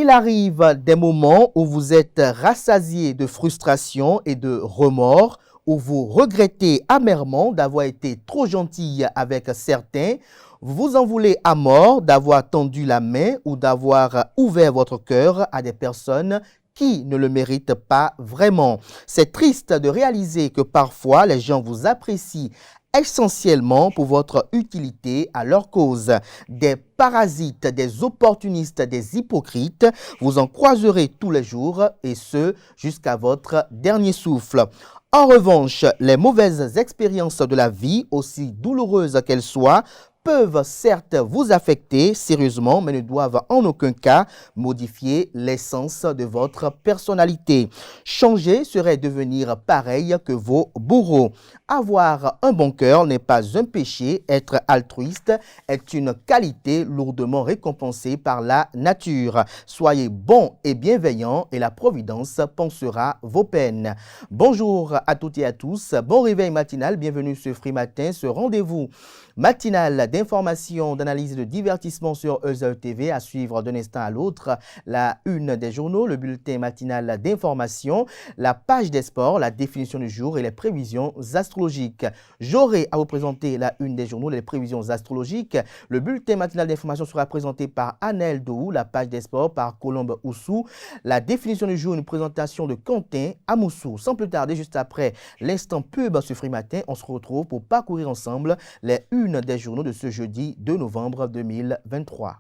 Il arrive des moments où vous êtes rassasié de frustration et de remords, où vous regrettez amèrement d'avoir été trop gentil avec certains. Vous vous en voulez à mort d'avoir tendu la main ou d'avoir ouvert votre cœur à des personnes qui ne le méritent pas vraiment. C'est triste de réaliser que parfois les gens vous apprécient essentiellement pour votre utilité à leur cause. Des parasites, des opportunistes, des hypocrites, vous en croiserez tous les jours et ce jusqu'à votre dernier souffle. En revanche, les mauvaises expériences de la vie, aussi douloureuses qu'elles soient, peuvent certes vous affecter sérieusement, mais ne doivent en aucun cas modifier l'essence de votre personnalité. Changer serait devenir pareil que vos bourreaux. Avoir un bon cœur n'est pas un péché, être altruiste est une qualité lourdement récompensée par la nature. Soyez bon et bienveillant et la providence pansera vos peines. Bonjour à toutes et à tous, bon réveil matinal, bienvenue sur Free Matin, ce rendez-vous matinal d'information, d'analyse et de divertissement sur EZAE TV, à suivre d'un instant à l'autre la une des journaux, le bulletin matinal d'information, la page des sports, la définition du jour et les prévisions astrologiques. J'aurai à vous présenter la une des journaux, les prévisions astrologiques. Le bulletin matinal d'information sera présenté par Anel Dohou, la page des sports par Colombe Oussou, la définition du jour, une présentation de Quentin Amoussou. Sans plus tarder, juste après l'instant pub sur Free Matin, on se retrouve pour parcourir ensemble les unes des journaux de ce jeudi 2 novembre 2023.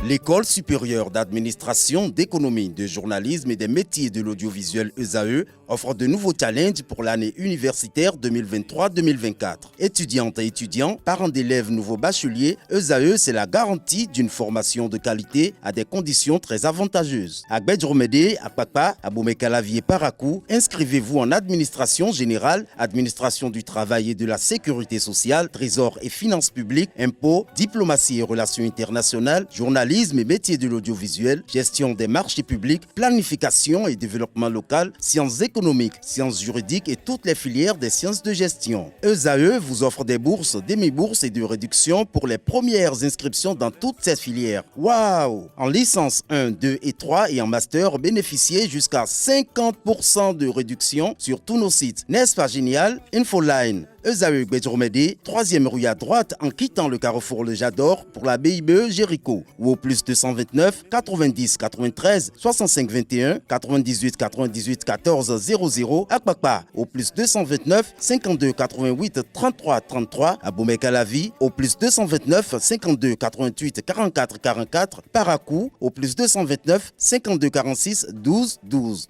L'École supérieure d'administration, d'économie, de journalisme et des métiers de l'audiovisuel EZAE offre de nouveaux challenges pour l'année universitaire 2023-2024. Étudiantes et étudiants, parents d'élèves nouveaux bacheliers, EZAE, c'est la garantie d'une formation de qualité à des conditions très avantageuses. À Gbedjromede, à Papa, à Boumekalavi et Parakou, inscrivez-vous en administration générale, administration du travail et de la sécurité sociale, trésor et finances publiques, impôts, diplomatie et relations internationales, journalisme et métiers de l'audiovisuel, gestion des marchés publics, planification et développement local, sciences économiques, sciences juridiques et toutes les filières des sciences de gestion. EZAE vous offre des bourses, demi-bourses et de réductions pour les premières inscriptions dans toutes ces filières. Waouh! En licence 1, 2 et 3 et en master, bénéficiez jusqu'à 50% de réduction sur tous nos sites. N'est-ce pas génial? Infoline. EZAE Gbedjromede, 3e rue à droite en quittant le carrefour Le Jador pour la BIBE Jéricho ou au plus 229 90 93 65 21 98 98 14 00 à Kpakpa au plus 229 52 88 33 33 à Boumekalavi au plus 229 52 88 44 44 Parakou au plus 229 52 46 12 12.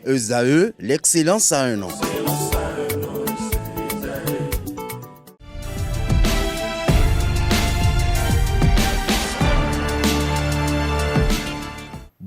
EZAE, l'excellence à un an.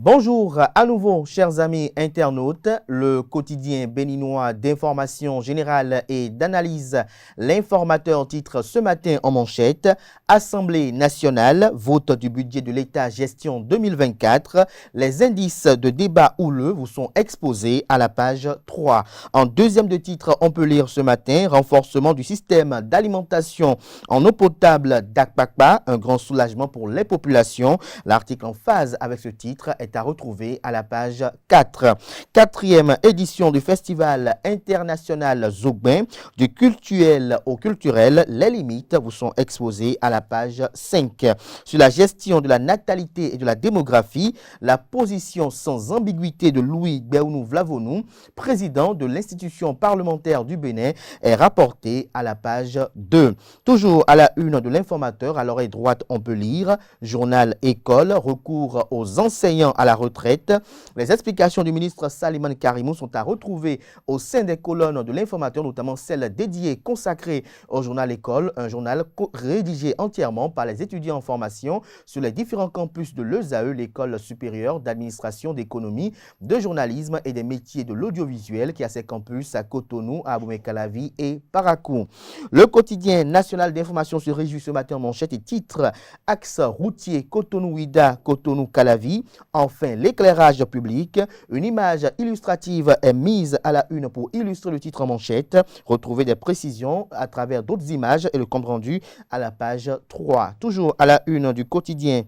Bonjour à nouveau, chers amis internautes. Le quotidien béninois d'information générale et d'analyse, l'informateur titre ce matin en manchette « Assemblée nationale, vote du budget de l'État gestion 2024. Les indices de débat houleux vous sont exposés à la page 3. » En deuxième de titre, on peut lire ce matin « Renforcement du système d'alimentation en eau potable d'Akpakpa, un grand soulagement pour les populations. » L'article en phase avec ce titre est à retrouver à la page 4. Quatrième édition du Festival international Zogbin, du cultuel au culturel, les limites vous sont exposées à la page 5. Sur la gestion de la natalité et de la démographie, la position sans ambiguïté de Louis Béounou Vlavonou, président de l'institution parlementaire du Bénin, est rapportée à la page 2. Toujours à la une de l'informateur, à l'oreille droite, on peut lire journal école, recours aux enseignants à la retraite. Les explications du ministre Saliman Karimou sont à retrouver au sein des colonnes de l'informateur, notamment celle dédiée, consacrée au journal École, un journal rédigé entièrement par les étudiants en formation sur les différents campus de l'EZAE, l'École supérieure d'administration, d'économie, de journalisme et des métiers de l'audiovisuel qui a ses campus à Cotonou, à Boumekalavi et Parakou. Le quotidien national d'information se réjouit ce matin en manchette et titre « Axe routier Cotonou-Ouida, Cotonou-Calavi, en Enfin, l'éclairage public. Une image illustrative est mise à la une pour illustrer le titre en manchette. Retrouvez des précisions à travers d'autres images et le compte rendu à la page 3. Toujours à la une du quotidien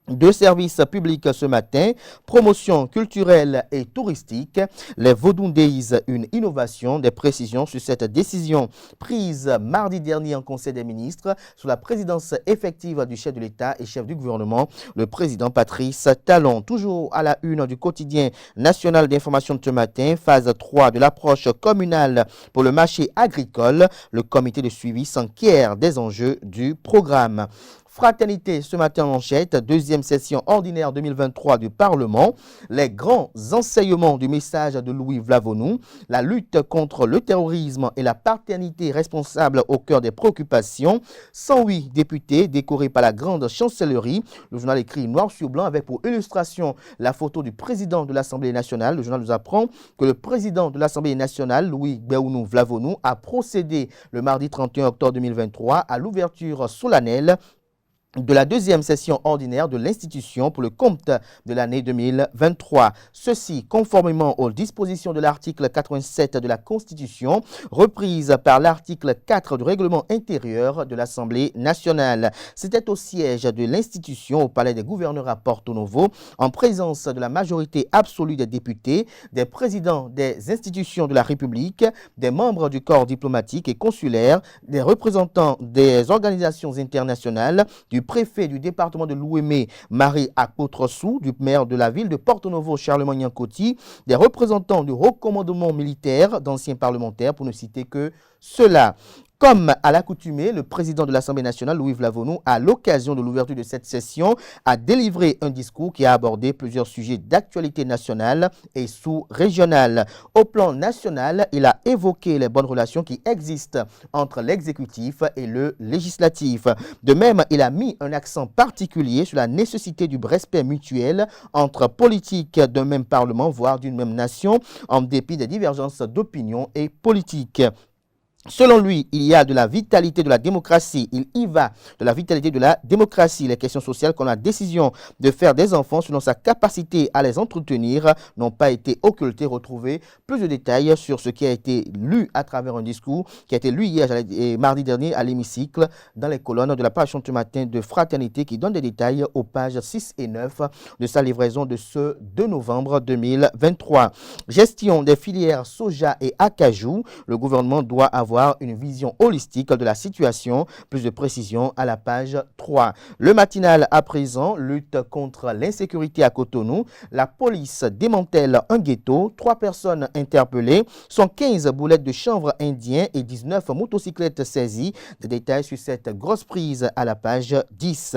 de services publics ce matin, promotion culturelle et touristique, les Vodou Days, une innovation, des précisions sur cette décision prise mardi dernier en Conseil des ministres sous la présidence effective du chef de l'État et chef du gouvernement, le président Patrice Talon. Toujours à la une du quotidien national d'information de ce matin, phase 3 de l'approche communale pour le marché agricole, le comité de suivi s'enquiert des enjeux du programme. Fraternité ce matin en manchette, deuxième session ordinaire 2023 du Parlement, les grands enseignements du message de Louis Vlavonou, la lutte contre le terrorisme et la paternité responsable au cœur des préoccupations, 108 députés décorés par la grande chancellerie, le journal écrit noir sur blanc avec pour illustration la photo du président de l'Assemblée nationale. Le journal nous apprend que le président de l'Assemblée nationale, Louis Béounou Vlavonou, a procédé le mardi 31 octobre 2023 à l'ouverture solennelle de la deuxième session ordinaire de l'institution pour le compte de l'année 2023. Ceci conformément aux dispositions de l'article 87 de la Constitution, reprise par l'article 4 du règlement intérieur de l'Assemblée nationale. C'était au siège de l'institution au Palais des gouverneurs à Porto Novo, en présence de la majorité absolue des députés, des présidents des institutions de la République, des membres du corps diplomatique et consulaire, des représentants des organisations internationales, du préfet du département de l'Ouémé, Marie Akpotrossou, du maire de la ville de Porto Novo, Charlemagne Yankoti, des représentants du haut commandement militaire, d'anciens parlementaires, pour ne citer que ceux-là. Comme à l'accoutumée, le président de l'Assemblée nationale, Louis Vlavonou, à l'occasion de l'ouverture de cette session, a délivré un discours qui a abordé plusieurs sujets d'actualité nationale et sous-régionale. Au plan national, il a évoqué les bonnes relations qui existent entre l'exécutif et le législatif. De même, il a mis un accent particulier sur la nécessité du respect mutuel entre politiques d'un même parlement, voire d'une même nation, en dépit des divergences d'opinion et politiques. Selon lui, il y a de la vitalité de la démocratie. Il y va de la vitalité de la démocratie. Les questions sociales comme la décision de faire des enfants selon sa capacité à les entretenir n'ont pas été occultées. Retrouvez plus de détails sur ce qui a été lu à travers un discours qui a été lu hier et mardi dernier à l'hémicycle dans les colonnes de la page ce matin de Fraternité qui donne des détails aux pages 6 et 9 de sa livraison de ce 2 novembre 2023. Gestion des filières soja et acajou. Le gouvernement doit avoir une vision holistique de la situation. Plus de précision à la page 3. Le matinal à présent, lutte contre l'insécurité à Cotonou. La police démantèle un ghetto. 3 personnes interpellées. 115 boulettes de chanvre indien et 19 motocyclettes saisies. Des détails sur cette grosse prise à la page 10.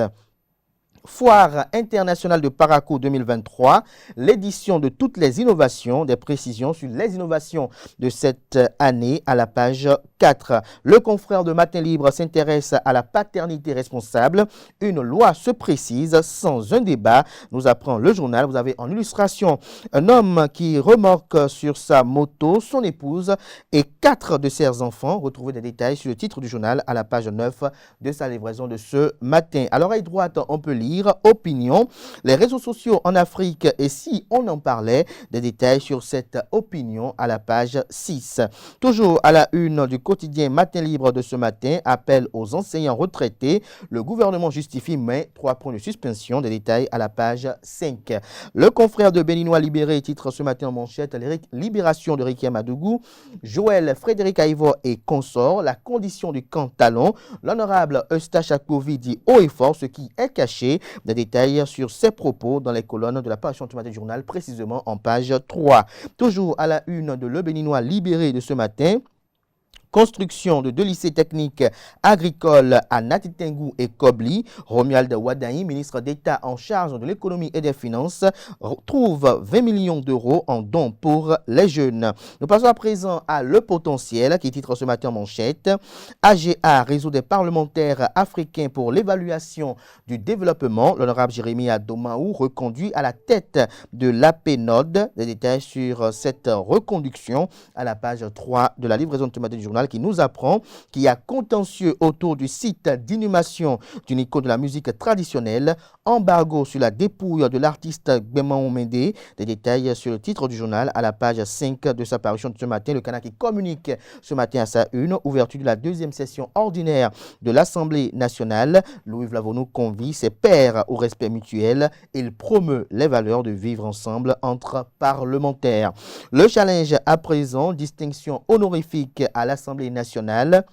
Foire internationale de Parakou 2023, l'édition de toutes les innovations, des précisions sur les innovations de cette année à la page 4. Le confrère de Matin Libre s'intéresse à la paternité responsable. Une loi se précise sans un débat, nous apprend le journal. Vous avez en illustration un homme qui remorque sur sa moto son épouse et 4 de ses enfants. Retrouvez des détails sur le titre du journal à la page 9 de sa livraison de ce matin. À l'oreille droite, on peut lire opinion, les réseaux sociaux en Afrique et si on en parlait, des détails sur cette opinion à la page 6. Toujours à la une du quotidien Matin Libre de ce matin, appel aux enseignants retraités, le gouvernement justifie mais 3 points de suspension, des détails à la page 5. Le confrère de Béninois libéré titre ce matin en manchette, libération de Ricky Madougou, Joël Frédéric Aïvo et consort, la condition du camp Talon, l'honorable Eustache Akovi dit haut et fort ce qui est caché. Des détails sur ces propos dans les colonnes de la page du matin journal, précisément en page 3. Toujours à la une de Le Béninois libéré de ce matin. Construction de 2 lycées techniques agricoles à Natitengou et Kobli. Romuald Wadaï, ministre d'État en charge de l'économie et des finances, trouve 20 millions d'euros en dons pour les jeunes. Nous passons à présent à Le Potentiel qui titre ce matin en manchette. AGA, réseau des parlementaires africains pour l'évaluation du développement. L'honorable Jérémy Adomaou reconduit à la tête de l'APNOD. Des détails sur cette reconduction à la page 3 de la livraison de ce matin du journal journal qui nous apprend qu'il y a contentieux autour du site d'inhumation d'une icône de la musique traditionnelle, embargo sur la dépouille de l'artiste Gbeman Omende. Des détails sur le titre du journal à la page 5 de sa parution de ce matin. Le Canard qui communique ce matin à sa une, ouverture de la deuxième session ordinaire de l'Assemblée nationale. Louis Vlavonou convie ses pairs au respect mutuel. Il promeut les valeurs de vivre ensemble entre parlementaires. Le challenge à présent, distinction honorifique à l'Assemblée nationale.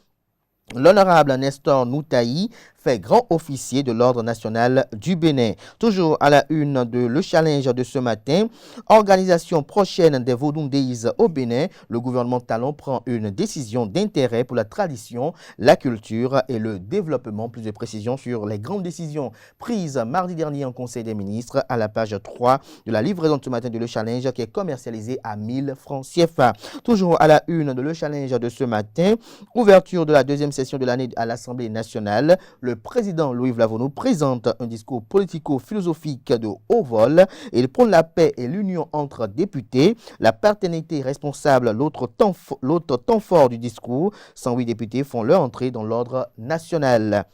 L'honorable Nestor Noutaï fait grand officier de l'Ordre national du Bénin. Toujours à la une de Le Challenge de ce matin, organisation prochaine des Vodou Days au Bénin, le gouvernement talon prend une décision d'intérêt pour la tradition, la culture et le développement. Plus de précisions sur les grandes décisions prises mardi dernier en Conseil des ministres à la page 3 de la livraison de ce matin de Le Challenge qui est commercialisé à 1000 francs CFA. Toujours à la une de Le Challenge de ce matin, ouverture de la deuxième session de l'année à l'Assemblée nationale. Le président Louis Vlavonou présente un discours politico-philosophique de haut vol. Il prône la paix et l'union entre députés. La paternité responsable, l'autre temps fort du discours. 108 députés font leur entrée dans l'ordre national.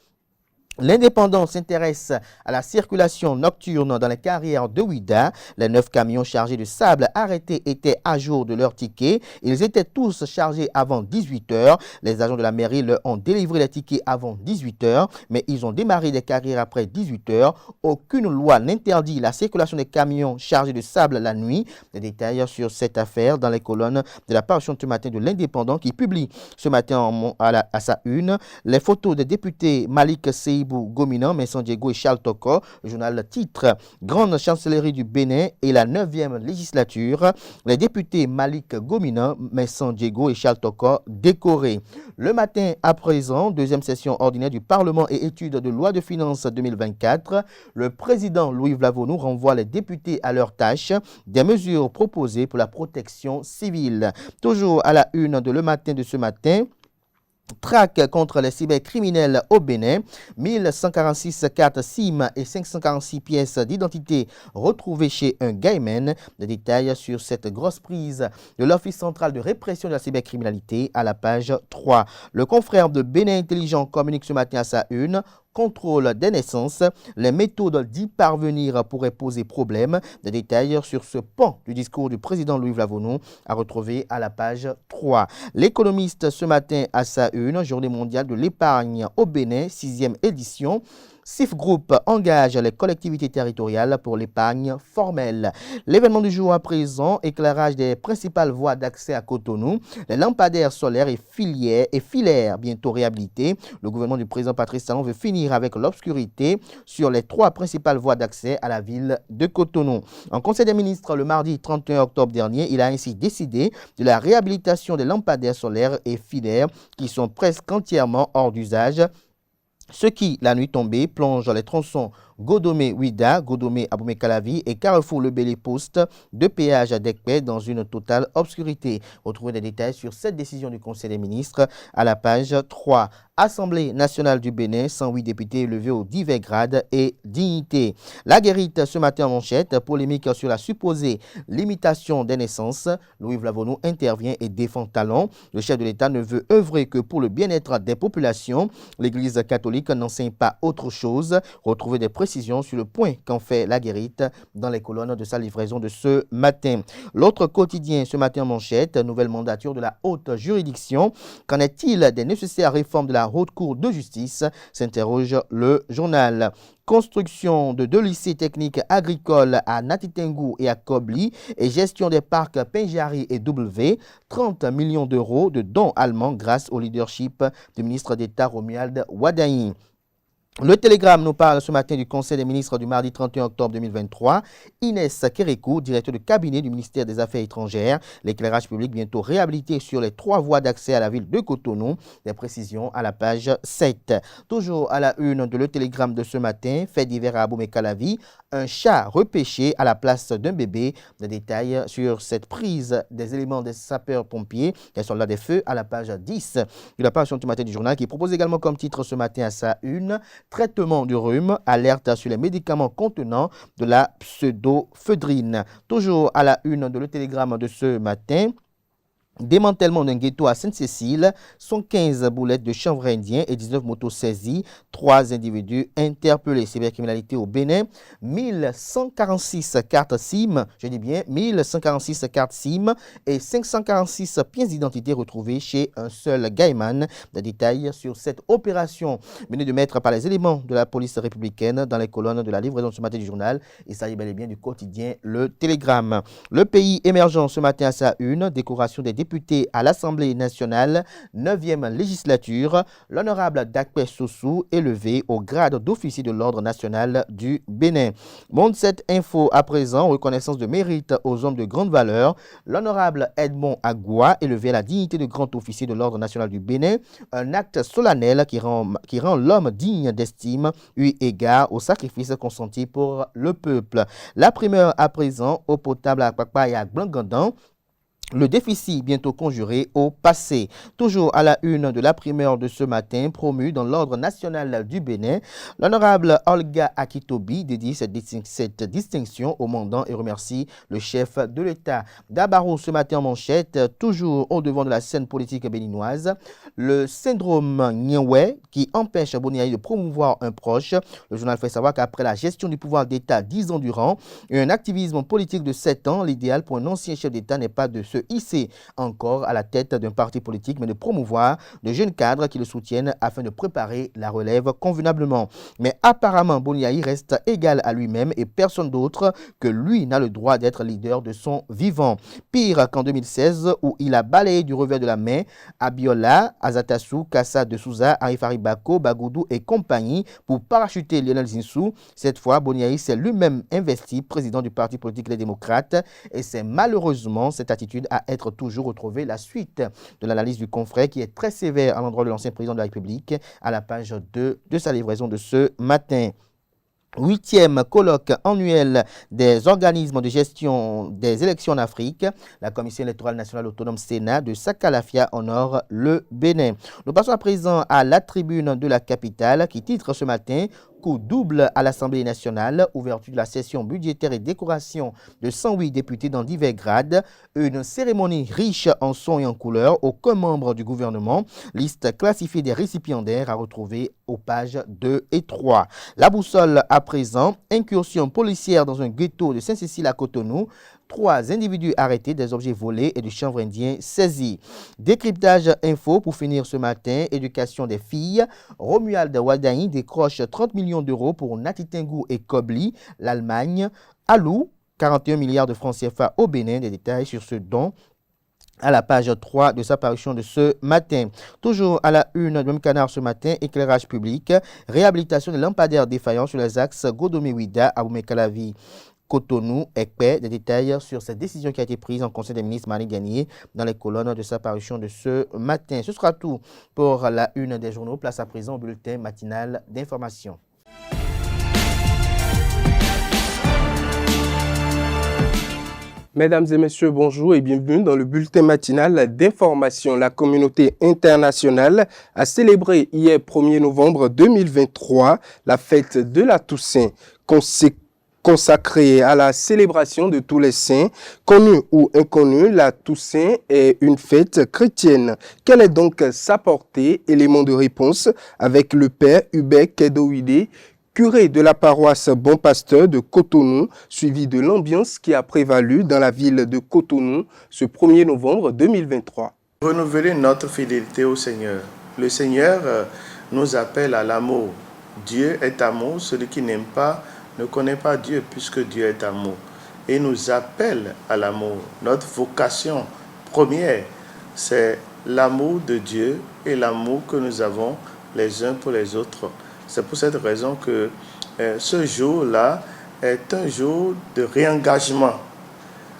L'Indépendant s'intéresse à la circulation nocturne dans les carrières de Ouida. Les 9 camions chargés de sable arrêtés étaient à jour de leur ticket. Ils étaient tous chargés avant 18 h. Les agents de la mairie leur ont délivré les tickets avant 18 h, mais ils ont démarré des carrières après 18 h. Aucune loi n'interdit la circulation des camions chargés de sable la nuit. Des détails sur cette affaire dans les colonnes de la parution de ce matin de l'Indépendant qui publie ce matin à sa une les photos des députés Malik Seibou Gomina, Messan Diego et Charles Toko. Le journal titre Grande chancellerie du Bénin et la 9e législature. Les députés Malik Gomina, Messan Diego et Charles Toko décorés. Le matin à présent, deuxième session ordinaire du Parlement et étude de loi de finances 2024. Le président Louis Vlavonou renvoie les députés à leurs tâches. Des mesures proposées pour la protection civile. Toujours à la une de Le Matin de ce matin. Traque contre les cybercriminels au Bénin, 1146 cartes SIM et 546 pièces d'identité retrouvées chez un gayman. Des détails sur cette grosse prise de l'Office central de répression de la cybercriminalité à la page 3. Le confrère de Bénin Intelligent communique ce matin à sa une. Contrôle des naissances, les méthodes d'y parvenir pourraient poser problème. Des détails sur ce pan du discours du président Louis Vlavonou à retrouver à la page 3. L'économiste ce matin à sa une, journée mondiale de l'épargne au Bénin, 6e édition. SIF Group engage les collectivités territoriales pour l'épargne formelle. L'événement du jour à présent, éclairage des principales voies d'accès à Cotonou, les lampadaires solaires et filaires bientôt réhabilités. Le gouvernement du président Patrice Talon veut finir avec l'obscurité sur les 3 principales voies d'accès à la ville de Cotonou. En Conseil des ministres, le mardi 31 octobre dernier, il a ainsi décidé de la réhabilitation des lampadaires solaires et filaires qui sont presque entièrement hors d'usage. Ce qui, la nuit tombée, plonge les tronçons Godomé-Ouida, Godomé-Aboumé-Calavi et Carrefour-Le Bélé-Poste de péage à Dekpé dans une totale obscurité. Retrouvez des détails sur cette décision du Conseil des ministres à la page 3. Assemblée nationale du Bénin, 108 députés élevés aux divers grades et dignités. La guérite ce matin en manchette, polémique sur la supposée limitation des naissances. Louis Vlavonou intervient et défend Talon. Le chef de l'État ne veut œuvrer que pour le bien-être des populations. L'Église catholique n'enseigne pas autre chose. Retrouvez des précisions sur le point qu'en fait la guérite dans les colonnes de sa livraison de ce matin. L'autre quotidien ce matin en manchette, nouvelle mandature de la haute juridiction. Qu'en est-il des nécessaires réformes de la haute cour de justice, s'interroge le journal. Construction de 2 lycées techniques agricoles à Natitengu et à Kobli et gestion des parcs Pinjari et W, 30 millions d'euros de dons allemands grâce au leadership du ministre d'État Romuald Wadaï. Le Télégramme nous parle ce matin du Conseil des ministres du mardi 31 octobre 2023. Inès Kérékou, directeur de cabinet du ministère des Affaires étrangères. L'éclairage public bientôt réhabilité sur les 3 voies d'accès à la ville de Cotonou. Des précisions à la page 7. Toujours à la une de Le Télégramme de ce matin, fait divers à Aboumé-Calavi. Un chat repêché à la place d'un bébé. Des détails sur cette prise des éléments des sapeurs-pompiers, des soldats des feux à la page 10 de la page ce matin du journal qui propose également comme titre ce matin à sa une. Traitement du rhume, alerte sur les médicaments contenant de la pseudoephedrine. Toujours à la une de Le Télégramme de ce matin. Démantèlement d'un ghetto à Sainte-Cécile, 115 boulettes de chanvre indien et 19 motos saisies, 3 individus interpellés. Cybercriminalité au Bénin, 1146 cartes SIM, je dis bien 1146 cartes SIM et 546 pièces d'identité retrouvées chez un seul gaiman. Des détails sur cette opération venue de mettre par les éléments de la police républicaine dans les colonnes de la livraison ce matin du journal. Il s'agit bel et bien du quotidien Le Télégramme. Le pays émergent ce matin à sa une, décoration des députés à l'Assemblée nationale, 9e législature, l'honorable Dakpe Sossou élevé au grade d'officier de l'ordre national du Bénin. Monde 7 Info à présent, reconnaissance de mérite aux hommes de grande valeur, l'honorable Edmond Agoua élevé à la dignité de grand officier de l'ordre national du Bénin, un acte solennel qui rend l'homme digne d'estime eu égard au sacrifice consenti pour le peuple. La primeur à présent, eau potable à Kpakpa et à Blangandan. Le déficit bientôt conjuré au passé. Toujours à la une de la primeur de ce matin, promue dans l'ordre national du Bénin, l'honorable Olga Akitobi dédie cette distinction au mandant et remercie le chef de l'État. D'Abaro ce matin en manchette, toujours au devant de la scène politique béninoise, le syndrome Nienwe qui empêche Boniaï de promouvoir un proche. Le journal fait savoir qu'après la gestion du pouvoir d'État 10 ans durant et un activisme politique de 7 ans, l'idéal pour un ancien chef d'État n'est pas de se hisser encore à la tête d'un parti politique, mais de promouvoir de jeunes cadres qui le soutiennent afin de préparer la relève convenablement. Mais apparemment, Boniaï reste égal à lui-même et personne d'autre que lui n'a le droit d'être leader de son vivant. Pire qu'en 2016 où il a balayé du revers de la main Abiola, Azatassou, Kassa de Souza, Arifari Bako, Bagoudou et compagnie pour parachuter Lionel Zinsou. Cette fois, Boniaï s'est lui-même investi président du parti politique Les Démocrates et c'est malheureusement cette attitude à être toujours retrouvée. La suite de l'analyse du confrère qui est très sévère à l'endroit de l'ancien président de la République à la page 2 de sa livraison de ce matin. 8e colloque annuel des organismes de gestion des élections en Afrique. La Commission électorale nationale autonome Sénat de Sakalafia honore le Bénin. Nous passons à présent à la tribune de la capitale qui titre ce matin coup double à l'Assemblée nationale, ouverture de la session budgétaire et décoration de 108 députés dans divers grades, une cérémonie riche en sons et en couleurs, aucun membre du gouvernement, liste classifiée des récipiendaires à retrouver aux pages 2 et 3. La boussole à présent, incursion policière dans un ghetto de Sainte-Cécile à Cotonou, 3 individus arrêtés, des objets volés et du chanvre indien saisi. Décryptage info pour finir ce matin, éducation des filles. Romuald Wadaï décroche 30 millions d'euros pour Natitengu et Kobli. L'Allemagne alloue 41 milliards de francs CFA au Bénin. Des détails sur ce don à la page 3 de sa parution de ce matin. Toujours à la une de même canard ce matin, éclairage public, réhabilitation des lampadaires défaillants sur les axes Godomé-Ouida à Oumé-Calavi. Cotonou, Ekpe, des détails sur cette décision qui a été prise en Conseil des ministres mardi dernier dans les colonnes de sa parution de ce matin. Ce sera tout pour la une des journaux. Place à présent au bulletin matinal d'information. Mesdames et messieurs, bonjour et bienvenue dans le bulletin matinal d'information. La communauté internationale a célébré hier 1er novembre 2023 la fête de la Toussaint, consacrée à la célébration de tous les saints. Connus ou inconnus, la Toussaint est une fête chrétienne. Quelle est donc sa portée? Élément de réponse avec le père Hubert Kedouide, curé de la paroisse Bon Pasteur de Cotonou, suivi de l'ambiance qui a prévalu dans la ville de Cotonou ce 1er novembre 2023. Renouveler notre fidélité au Seigneur. Le Seigneur nous appelle à l'amour. Dieu est amour, celui qui n'aime pas ne connaît pas Dieu puisque Dieu est amour. Et nous appelle à l'amour. Notre vocation première, c'est l'amour de Dieu et l'amour que nous avons les uns pour les autres. C'est pour cette raison que ce jour-là est un jour de réengagement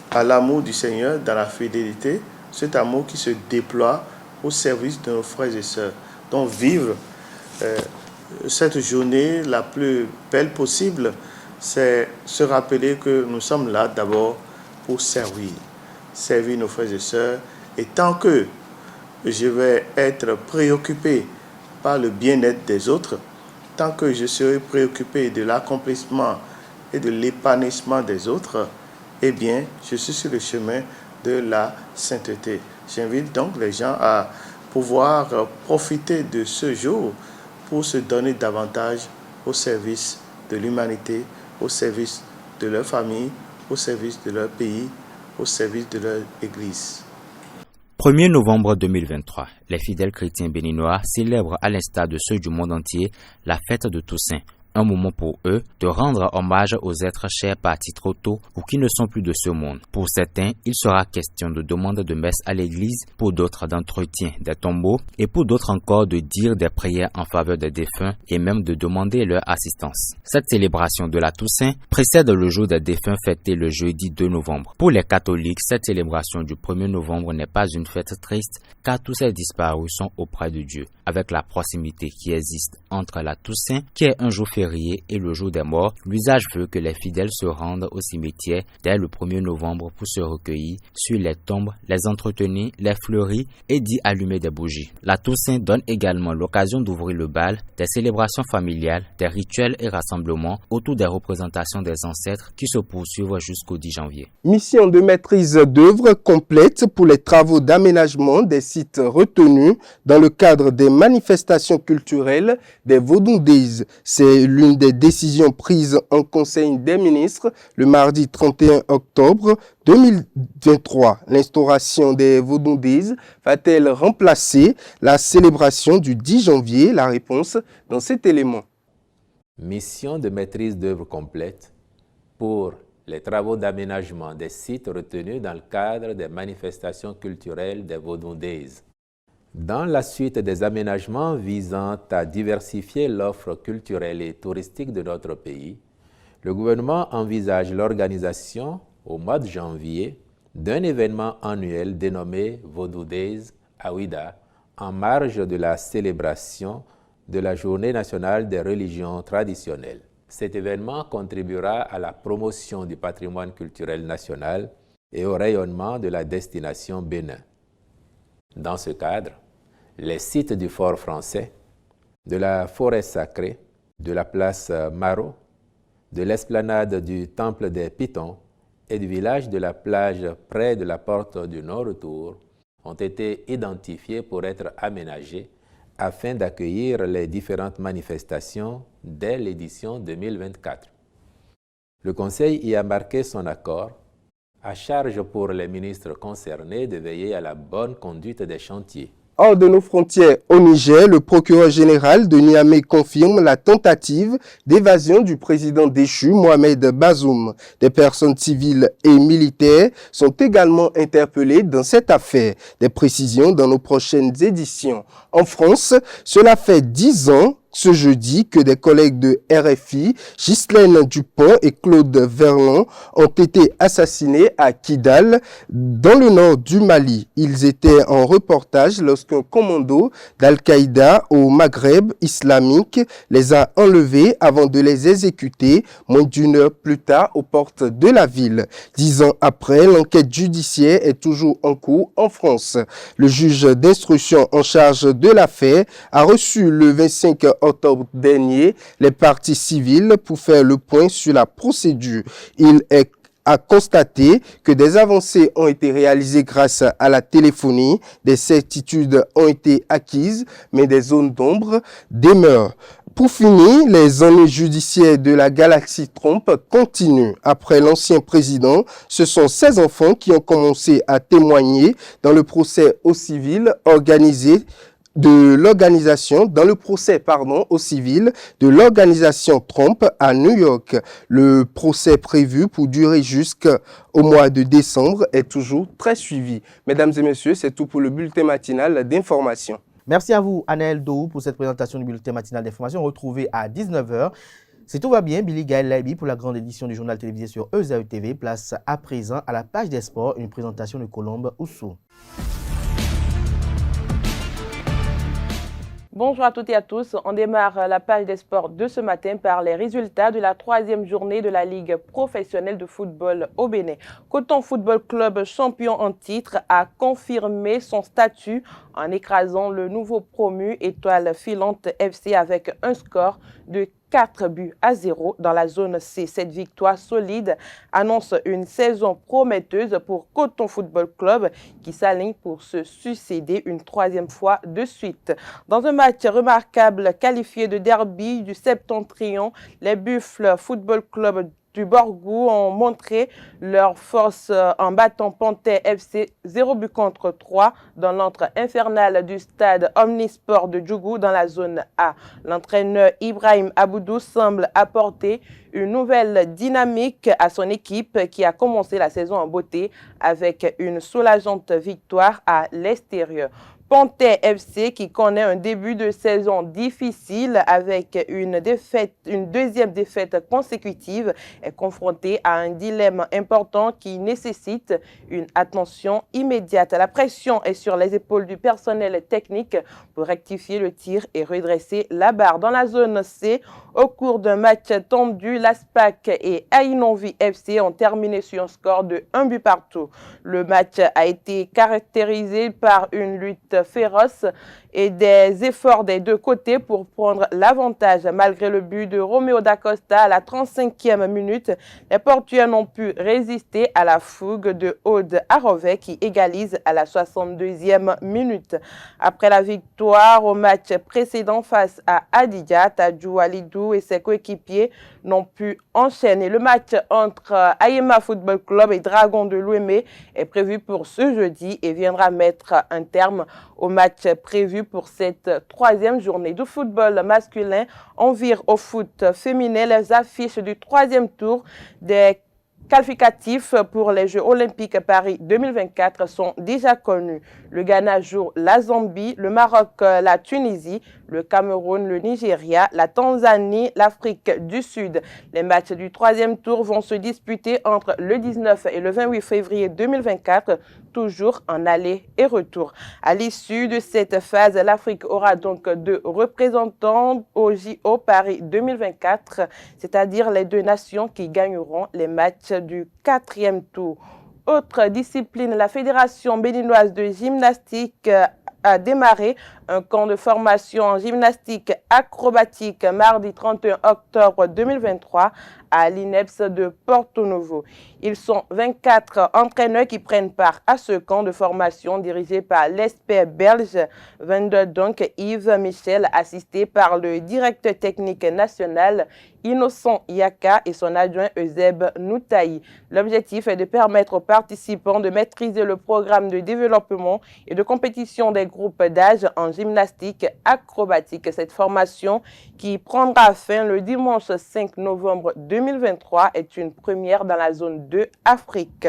à l'amour du Seigneur dans la fidélité, cet amour qui se déploie au service de nos frères et sœurs. Donc vivre cette journée la plus belle possible, c'est se rappeler que nous sommes là d'abord pour servir nos frères et sœurs. Et tant que je vais être préoccupé par le bien-être des autres, tant que je serai préoccupé de l'accomplissement et de l'épanouissement des autres, eh bien, je suis sur le chemin de la sainteté. J'invite donc les gens à pouvoir profiter de ce jour pour se donner davantage au service de l'humanité, au service de leur famille, au service de leur pays, au service de leur Église. 1er novembre 2023, les fidèles chrétiens béninois célèbrent à l'instar de ceux du monde entier la fête de Toussaint. Un moment pour eux de rendre hommage aux êtres chers partis trop tôt ou qui ne sont plus de ce monde. Pour certains, il sera question de demande de messe à l'église, pour d'autres d'entretien des tombeaux et pour d'autres encore de dire des prières en faveur des défunts et même de demander leur assistance. Cette célébration de la Toussaint précède le jour des défunts fêté le jeudi 2 novembre. Pour les catholiques, cette célébration du 1er novembre n'est pas une fête triste car tous ces disparus sont auprès de Dieu. Avec la proximité qui existe entre la Toussaint, qui est un jour férié, et le jour des morts, l'usage veut que les fidèles se rendent au cimetière dès le 1er novembre pour se recueillir sur les tombes, les entretenir, les fleurir et d'y allumer des bougies. La Toussaint donne également l'occasion d'ouvrir le bal, des célébrations familiales, des rituels et rassemblements autour des représentations des ancêtres qui se poursuivent jusqu'au 10 janvier. Mission de maîtrise d'œuvre complète pour les travaux d'aménagement des sites retenus dans le cadre des manifestations culturelles des Vodou Days. C'est l'une des décisions prises en Conseil des ministres le mardi 31 octobre 2023. L'instauration des Vodou Days va-t-elle remplacer la célébration du 10 janvier? La réponse dans cet élément. Mission de maîtrise d'œuvre complète pour les travaux d'aménagement des sites retenus dans le cadre des manifestations culturelles des Vodou Days. Dans la suite des aménagements visant à diversifier l'offre culturelle et touristique de notre pays, le gouvernement envisage l'organisation, au mois de janvier, d'un événement annuel dénommé Vodou Days à Ouidah, en marge de la célébration de la Journée nationale des religions traditionnelles. Cet événement contribuera à la promotion du patrimoine culturel national et au rayonnement de la destination Bénin. Dans ce cadre, les sites du Fort français, de la forêt sacrée, de la place Marot, de l'esplanade du Temple des Pitons et du village de la plage près de la porte du non-retour ont été identifiés pour être aménagés afin d'accueillir les différentes manifestations dès l'édition 2024. Le Conseil y a marqué son accord, à charge pour les ministres concernés de veiller à la bonne conduite des chantiers. Hors de nos frontières au Niger, le procureur général de Niamey confirme la tentative d'évasion du président déchu Mohamed Bazoum. Des personnes civiles et militaires sont également interpellées dans cette affaire. Des précisions dans nos prochaines éditions. En France, cela fait 10 ans ce jeudi que des collègues de RFI, Ghislaine Dupont et Claude Verlon, ont été assassinés à Kidal, dans le nord du Mali. Ils étaient en reportage lorsqu'un commando d'Al-Qaïda au Maghreb islamique les a enlevés avant de les exécuter moins d'une heure plus tard aux portes de la ville. 10 ans après, l'enquête judiciaire est toujours en cours en France. Le juge d'instruction en charge de l'affaire a reçu le 25 octobre dernier les parties civiles pour faire le point sur la procédure. Il a constaté que des avancées ont été réalisées grâce à la téléphonie, des certitudes ont été acquises, mais des zones d'ombre demeurent. Pour finir, les ennuis judiciaires de la galaxie Trump continuent. Après l'ancien président, ce sont ses enfants qui ont commencé à témoigner dans le procès au civil organisé de l'organisation, au civil de l'organisation Trump à New York. Le procès prévu pour durer jusqu'au mois de décembre est toujours très suivi. Mesdames et messieurs, c'est tout pour le bulletin matinal d'information. Merci à vous, Anaël Dou, pour cette présentation du bulletin matinal d'information retrouvée à 19h. Si tout va bien, Billy Gaël Laibi pour la grande édition du journal télévisé sur EZAE TV. Place à présent à la page des sports, une présentation de Colombe Oussou. Bonjour à toutes et à tous. On démarre la page des sports de ce matin par les résultats de la 3e journée de la Ligue professionnelle de football au Bénin. Coton Football Club, champion en titre, a confirmé son statut en écrasant le nouveau promu Étoile Filante FC avec un score de 4-0 dans la zone C. Cette victoire solide annonce une saison prometteuse pour Coton Football Club qui s'aligne pour se succéder une troisième fois de suite. Dans un match remarquable qualifié de derby du Septentrion, les Buffles Football Club du Borgou ont montré leur force en battant Panthère FC 0-3 dans l'antre infernal du stade Omnisport de Djougou dans la zone A. L'entraîneur Ibrahim Aboudou semble apporter une nouvelle dynamique à son équipe qui a commencé la saison en beauté avec une soulageante victoire à l'extérieur. Panthère FC qui connaît un début de saison difficile avec une deuxième défaite consécutive est confronté à un dilemme important qui nécessite une attention immédiate. La pression est sur les épaules du personnel technique pour rectifier le tir et redresser la barre. Dans la zone C, au cours d'un match tendu, l'ASPAC et Aïnonvi FC ont terminé sur un score de 1-partout. Le match a été caractérisé par une lutte féroce et des efforts des deux côtés pour prendre l'avantage. Malgré le but de Roméo Dacosta à la 35e minute, les Portugais n'ont pu résister à la fougue de Aude Arovet qui égalise à la 62e minute. Après la victoire au match précédent face à Adidja, Tadjou Alidou et ses coéquipiers n'ont pu enchaîner. Le match entre Ayema Football Club et Dragon de Louémé est prévu pour ce jeudi et viendra mettre un terme au match prévu pour cette troisième journée du football masculin. On vire au foot féminin. Les affiches du troisième tour des qualificatifs pour les Jeux Olympiques Paris 2024 sont déjà connus. Le Ghana joue la Zambie, le Maroc la Tunisie, le Cameroun le Nigeria, la Tanzanie l'Afrique du Sud. Les matchs du troisième tour vont se disputer entre le 19 et le 28 février 2024, toujours en aller et retour. À l'issue de cette phase, l'Afrique aura donc 2 représentants au JO Paris 2024, c'est-à-dire les 2 nations qui gagneront les matchs du 4e tour. Autre discipline, la Fédération béninoise de gymnastique a démarré un camp de formation en gymnastique acrobatique mardi 31 octobre 2023 à l'INEPS de Porto Novo. Ils sont 24 entraîneurs qui prennent part à ce camp de formation dirigé par l'expert belge Venderdonk Yves Michel, assisté par le directeur technique national Innocent Yaka et son adjoint Euseb Noutaï. L'objectif est de permettre aux participants de maîtriser le programme de développement et de compétition des groupes d'âge en gymnastique acrobatique. Cette formation, qui prendra fin le dimanche 5 novembre 2023, est une première dans la zone 2 Afrique.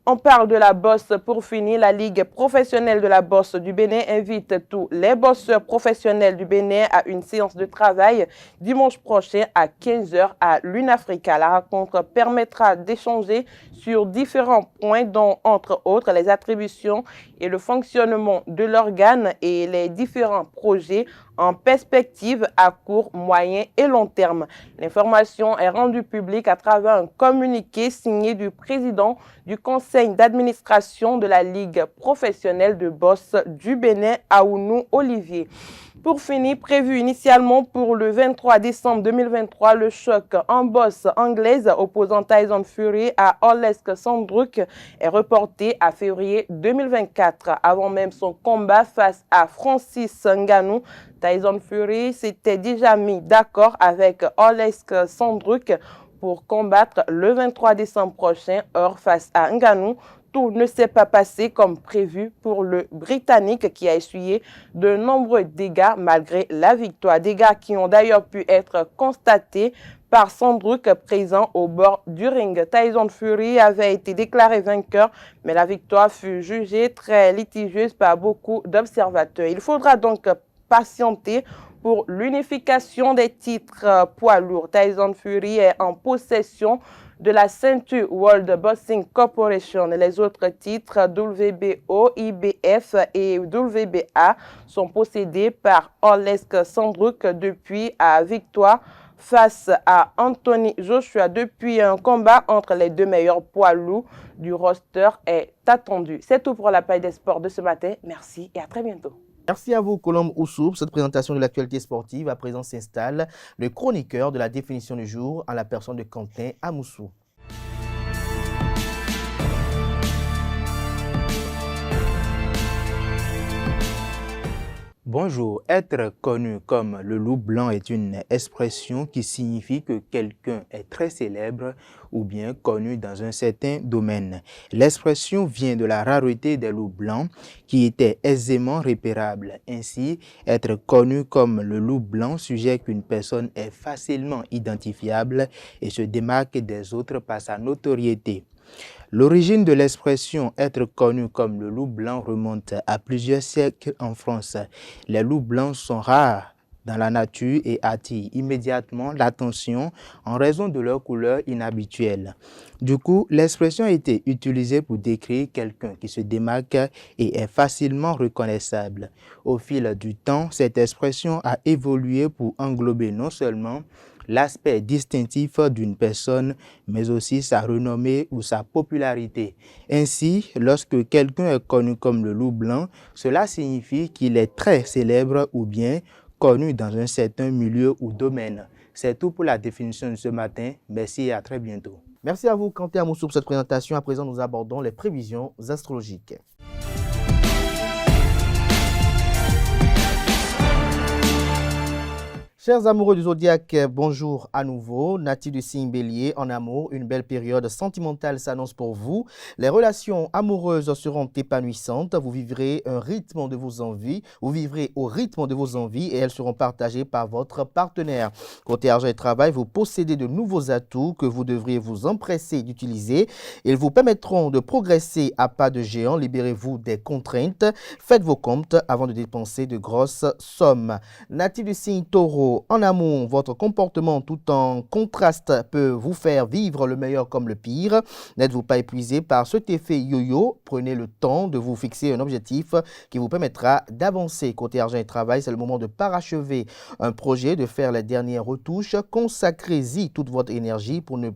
On parle de la bosse pour finir. La Ligue professionnelle de la bosse du Bénin invite tous les bosseurs professionnels du Bénin à une séance de travail dimanche prochain à 15h à l'Unafrica. La rencontre permettra d'échanger sur différents points dont, entre autres, les attributions et le fonctionnement de l'organe et les différents projets en perspective à court, moyen et long terme. L'information est rendue publique à travers un communiqué signé du président du conseil d'administration de la Ligue professionnelle de boxe du Bénin, Aounou Olivier. Pour finir, prévu initialement pour le 23 décembre 2023, le choc en boxe anglaise opposant Tyson Fury à Olesk Sandruk est reporté à février 2024. Avant même son combat face à Francis Ngannou, Tyson Fury s'était déjà mis d'accord avec Olesk Sandruk pour combattre le 23 décembre prochain. Or, face à Ngannou, tout ne s'est pas passé comme prévu pour le Britannique qui a essuyé de nombreux dégâts malgré la victoire. Dégâts qui ont d'ailleurs pu être constatés par Sandruk présent au bord du ring. Tyson Fury avait été déclaré vainqueur, mais la victoire fut jugée très litigieuse par beaucoup d'observateurs. Il faudra donc patienter pour l'unification des titres poids lourds. Tyson Fury est en possession de la ceinture World Boxing Corporation. Les autres titres WBO, IBF et WBA sont possédés par Olesk Sandruk depuis la victoire face à Anthony Joshua. Depuis un combat entre les 2 meilleurs poids lourds du roster est attendu. C'est tout pour la page des sports de ce matin. Merci et à très bientôt. Merci à vous, Colombe Oussou, pour cette présentation de l'actualité sportive. À présent s'installe le chroniqueur de la définition du jour en la personne de Quentin Amoussou. Bonjour, être connu comme le loup blanc est une expression qui signifie que quelqu'un est très célèbre ou bien connu dans un certain domaine. L'expression vient de la rareté des loups blancs qui étaient aisément repérables. Ainsi, être connu comme le loup blanc suggère qu'une personne est facilement identifiable et se démarque des autres par sa notoriété. L'origine de l'expression « être connu comme le loup blanc » remonte à plusieurs siècles en France. Les loups blancs sont rares dans la nature et attirent immédiatement l'attention en raison de leur couleur inhabituelle. Du coup, l'expression a été utilisée pour décrire quelqu'un qui se démarque et est facilement reconnaissable. Au fil du temps, cette expression a évolué pour englober non seulement l'aspect distinctif d'une personne, mais aussi sa renommée ou sa popularité. Ainsi, lorsque quelqu'un est connu comme le loup blanc, cela signifie qu'il est très célèbre ou bien connu dans un certain milieu ou domaine. C'est tout pour la définition de ce matin. Merci et à très bientôt. Merci à vous, Quentin Amoussou, pour cette présentation. À présent, nous abordons les prévisions astrologiques. Chers amoureux du zodiaque, bonjour à nouveau. Natifs du signe Bélier, en amour, une belle période sentimentale s'annonce pour vous. Les relations amoureuses seront épanouissantes. Vous vivrez un rythme de vos envies. Vous vivrez au rythme de vos envies et elles seront partagées par votre partenaire. Côté argent et travail, vous possédez de nouveaux atouts que vous devriez vous empresser d'utiliser. Ils vous permettront de progresser à pas de géant. Libérez-vous des contraintes. Faites vos comptes avant de dépenser de grosses sommes. Natifs du signe Taureau, en amour, votre comportement tout en contraste peut vous faire vivre le meilleur comme le pire. N'êtes-vous pas épuisé par cet effet yo-yo? Prenez le temps de vous fixer un objectif qui vous permettra d'avancer. Côté argent et travail, c'est le moment de parachever un projet, de faire les dernières retouches. Consacrez-y toute votre énergie pour ne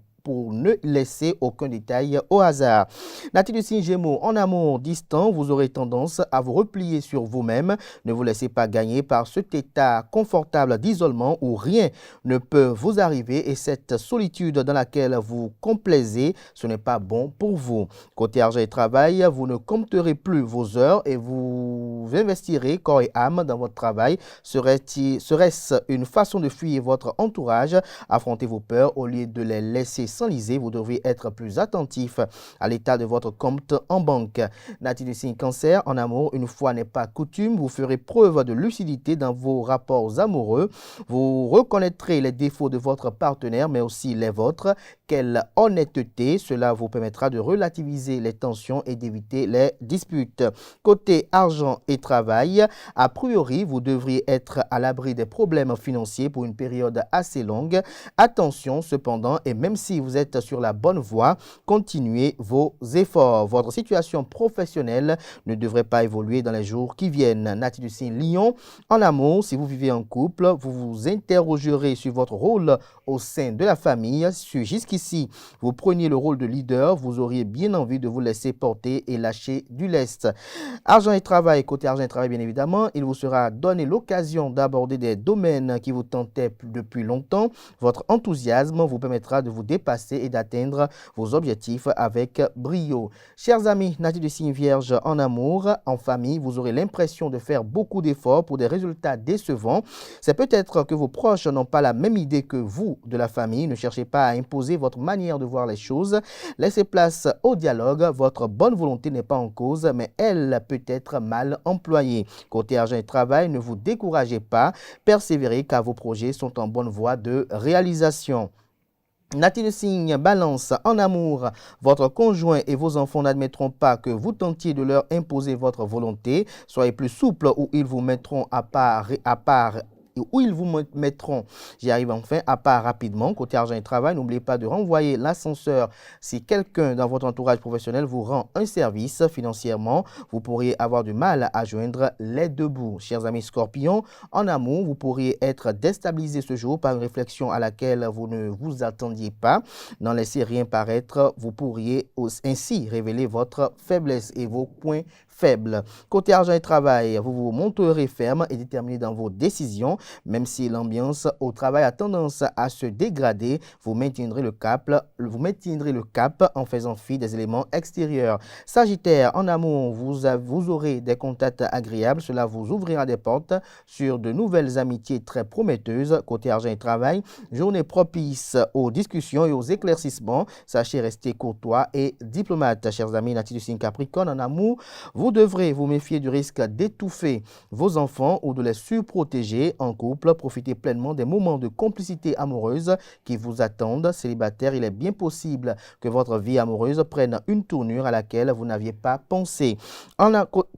laisser aucun détail au hasard. Natif du signe Gémeaux, en amour distant, vous aurez tendance à vous replier sur vous-même. Ne vous laissez pas gagner par cet état confortable d'isolement où rien ne peut vous arriver et cette solitude dans laquelle vous complaisez, ce n'est pas bon pour vous. Côté argent et travail, vous ne compterez plus vos heures et vous investirez corps et âme dans votre travail. Serait-ce une façon de fuir votre entourage? Affrontez vos peurs au lieu de les laisser s'enliser, vous devriez être plus attentif à l'état de votre compte en banque. Natif du signe Cancer, en amour, une fois n'est pas coutume, vous ferez preuve de lucidité dans vos rapports amoureux. Vous reconnaîtrez les défauts de votre partenaire, mais aussi les vôtres. Quelle honnêteté, cela vous permettra de relativiser les tensions et d'éviter les disputes. Côté argent et travail, a priori, vous devriez être à l'abri des problèmes financiers pour une période assez longue. Attention cependant, et même si vous êtes sur la bonne voie, continuez vos efforts. Votre situation professionnelle ne devrait pas évoluer dans les jours qui viennent. Natif du signe Lion, en amour, si vous vivez en couple, vous vous interrogerez sur votre rôle au sein de la famille. Jusqu'ici, vous preniez le rôle de leader, vous auriez bien envie de vous laisser porter et lâcher du lest. Argent et travail, côté argent et travail bien évidemment, il vous sera donné l'occasion d'aborder des domaines qui vous tentaient depuis longtemps. Votre enthousiasme vous permettra de vous dépasser et d'atteindre vos objectifs avec brio. Chers amis, natifs du signe Vierge, en amour, en famille, vous aurez l'impression de faire beaucoup d'efforts pour des résultats décevants. C'est peut-être que vos proches n'ont pas la même idée que vous de la famille. Ne cherchez pas à imposer votre manière de voir les choses. Laissez place au dialogue. Votre bonne volonté n'est pas en cause, mais elle peut être mal employée. Côté argent et travail, ne vous découragez pas. Persévérez car vos projets sont en bonne voie de réalisation. Natif du signe Balance, en amour, votre conjoint et vos enfants n'admettront pas que vous tentiez de leur imposer votre volonté. Soyez plus souple ou ils vous mettront à part où ils vous mettront, j'y arrive enfin, à part rapidement. Côté argent et travail, n'oubliez pas de renvoyer l'ascenseur si quelqu'un dans votre entourage professionnel vous rend un service financièrement. Vous pourriez avoir du mal à joindre les deux bouts. Chers amis Scorpions, en amour, vous pourriez être déstabilisé ce jour par une réflexion à laquelle vous ne vous attendiez pas. N'en laissez rien paraître. Vous pourriez ainsi révéler votre faiblesse et vos points faible. Côté argent et travail, vous vous montrerez ferme et déterminé dans vos décisions. Même si l'ambiance au travail a tendance à se dégrader, vous maintiendrez le cap en faisant fi des éléments extérieurs. Sagittaire, en amour, vous aurez des contacts agréables. Cela vous ouvrira des portes sur de nouvelles amitiés très prometteuses. Côté argent et travail, journée propice aux discussions et aux éclaircissements. Sachez rester courtois et diplomate. Chers amis natifs du signe Capricorne, en amour, vous devrez vous méfier du risque d'étouffer vos enfants ou de les surprotéger. En couple, profitez pleinement des moments de complicité amoureuse qui vous attendent. Célibataire, il est bien possible que votre vie amoureuse prenne une tournure à laquelle vous n'aviez pas pensé.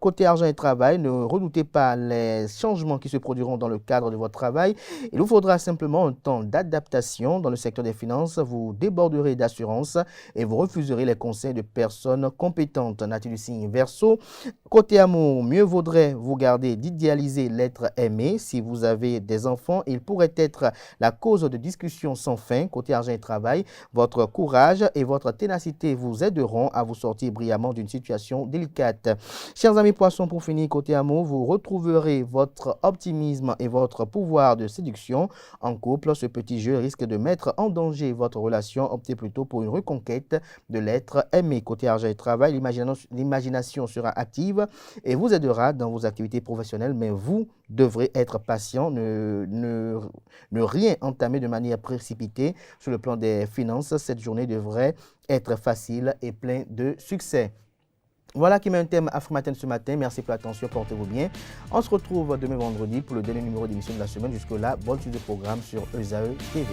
Côté argent et travail, ne redoutez pas les changements qui se produiront dans le cadre de votre travail. Il vous faudra simplement un temps d'adaptation. Dans le secteur des finances, vous déborderez d'assurance et vous refuserez les conseils de personnes compétentes. Nature du signe Verseau, côté amour, mieux vaudrait vous garder d'idéaliser l'être aimé. Si vous avez des enfants, il pourrait être la cause de discussions sans fin. Côté argent et travail, votre courage et votre ténacité vous aideront à vous sortir brillamment d'une situation délicate. Chers amis poissons, pour finir, côté amour, vous retrouverez votre optimisme et votre pouvoir de séduction. En couple, ce petit jeu risque de mettre en danger votre relation. Optez plutôt pour une reconquête de l'être aimé. Côté argent et travail, l'imagination sera active et vous aidera dans vos activités professionnelles, mais vous devrez être patient, ne rien entamer de manière précipitée. Sur le plan des finances, cette journée devrait être facile et plein de succès. Voilà qui met un thème Afrimatin ce matin. Merci pour l'attention, portez-vous bien. On se retrouve demain vendredi pour le dernier numéro d'émission de la semaine. Jusque-là, bonne suite de programme sur ESAE TV.